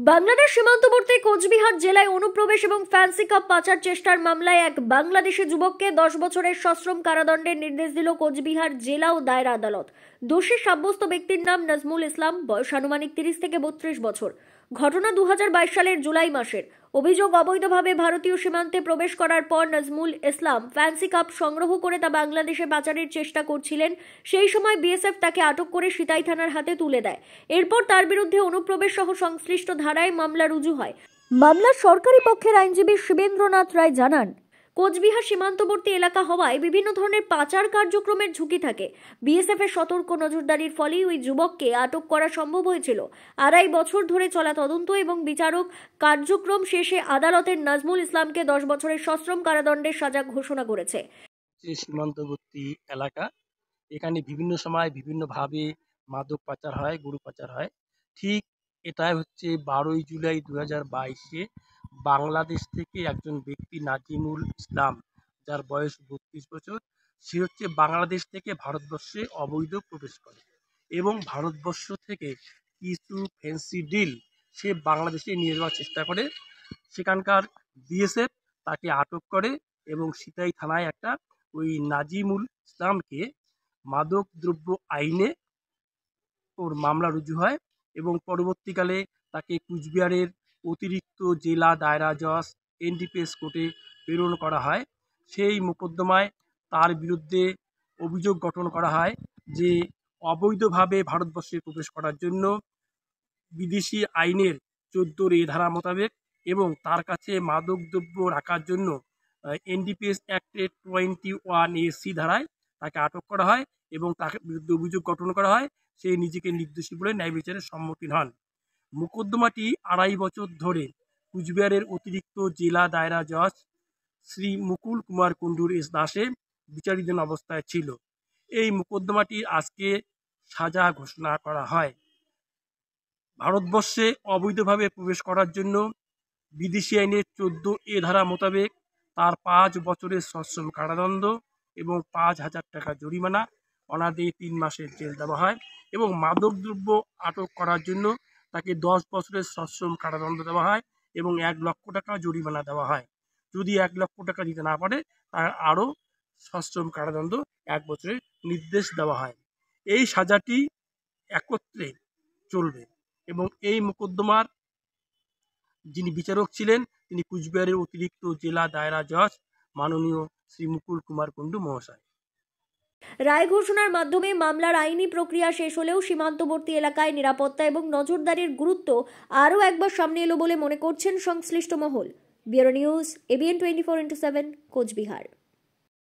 বাংলাদেশ সীমান্তবর্তী কোচবিহার জেলায় অনুপ্রবেশ এবং ফ্যান্সি কাপ পাচার চেষ্টার মামলায় এক বাংলাদেশি যুবককে 10 বছরের সশ্রম কারাদণ্ডের নির্দেশ দিল কোচবিহার জেলা ও দায়রা আদালত। দোষী সাব্যস্ত ব্যক্তির নাম নাজমুল ইসলাম, বয়স আনুমানিক 30 থেকে 32 বছর। ঘটনা 2022 সালের জুলাই মাসের। অভিযোগ, অবৈধভাবে ভারতীয় সীমান্তে প্রবেশ করার পর নাজমুল ইসলাম ফ্যান্সি কাপ সংগ্রহ করে তা বাংলাদেশে পাচারের চেষ্টা করছিলেন। সেই সময় বিএসএফ তাকে আটক করে সিতাই থানার হাতে তুলে দেয়। এরপর তার বিরুদ্ধে অনুপ্রবেশ সহ সংশ্লিষ্ট ধারায় মামলা রুজু হয়। মামলার সরকারি পক্ষের আইনজীবী শিবেন্দ্রনাথ রায় জানান, কোচবিহার সীমান্তবর্তী এলাকা হওয়ায় বিভিন্ন ধরনের পাচার কার্যক্রমের ঝুঁকি থাকে। বিএসএফ এর সতর্ক নজরদারির ফলেই ওই যুবককে আটক করা সম্ভব হয়েছিল। 2.5 বছর ধরে চলা তদন্ত এবং বিচারক কার্যক্রম শেষে আদালতের নাজমুল ইসলামকে 10 বছরের সশ্রম কারাদণ্ডের সাজা ঘোষণা করেছে। সীমান্তবর্তী এলাকা, এখানে বিভিন্ন সময় বিভিন্নভাবে মাদক পাচার হয়, গরু পাচার হয়। ঠিক এটাই হচ্ছে 12ই জুলাই 2022-এ বাংলাদেশ থেকে একজন ব্যক্তি নাজিমুল ইসলাম, যার বয়স 32 বছর, সে হচ্ছে বাংলাদেশ থেকে ভারতবর্ষে অবৈধ প্রবেশ করে এবং ভারতবর্ষ থেকে কিছু ফ্যান্সি ডিল সে বাংলাদেশে নিয়ে যাওয়ার চেষ্টা করে। সেখানকার বিএসএফ তাকে আটক করে এবং সিতাই থানায় একটা ওই নাজিমুল ইসলামকে মাদক দ্রব্য আইনে ওর মামলা রুজু হয় এবং পরবর্তীকালে তাকে কুচবিহারের অতিরিক্ত জেলা দায়রা জজ এনডিপিএস কোর্টে প্রেরণ করা হয়। সেই মোকদ্দমায় তার বিরুদ্ধে অভিযোগ গঠন করা হয় যে অবৈধভাবে ভারতবর্ষে প্রবেশ করার জন্য বিদেশি আইনের 14 এ ধারা মোতাবেক এবং তার কাছে মাদকদ্রব্য রাখার জন্য এনডিপিএস অ্যাক্টের 21A(c) ধারায় তাকে আটক করা হয় এবং তার বিরুদ্ধে অভিযোগ গঠন করা হয়। সে নিজেকে নির্দোষী বলে ন্যায় বিচারের সম্মুখীন হন। মোকদ্দমাটি 2.5 বছর ধরে কুচবিহারের অতিরিক্ত জেলা দায়রা জজ শ্রী মুকুল কুমার কুণ্ডুর এস দাসে বিচারাধীন অবস্থায় ছিল। এই মোকদ্দমাটির আজকে সাজা ঘোষণা করা হয়। ভারতবর্ষে অবৈধভাবে প্রবেশ করার জন্য বিদেশি আইনের 14A ধারা মোতাবেক তার 5 বছরের সশ্রম কারাদণ্ড এবং 5,000 টাকা জরিমানা, অনাদায়ে 3 মাসের জেল দেওয়া হয় এবং মাদকদ্রব্য আটক করার জন্য তাকে 10 বছরের সশ্রম কারাদণ্ড দেওয়া হয় এবং 1 লক্ষ টাকা জরিমানা দেওয়া হয়। যদি 1 লক্ষ টাকা দিতে না পারে তার আরও সশ্রম কারাদণ্ড 1 বছরের নির্দেশ দেওয়া হয়। এই সাজাটি একত্রে চলবে এবং এই মোকদ্দমার যিনি বিচারক ছিলেন তিনি কুচবিহারের অতিরিক্ত জেলা দায়রা জজ মাননীয় শ্রী মুকুল কুমার কুণ্ডু মহাশয়। রায় ঘোষণার মাধ্যমে মামলার আইনি প্রক্রিয়া শেষ হলেও সীমান্তবর্তী এলাকায় নিরাপত্তা এবং নজরদারির গুরুত্ব আরও একবার সামনে এলো বলে মনে করছেন সংশ্লিষ্ট মহল। Bureau news, ABN 24/7, Cooch Behar.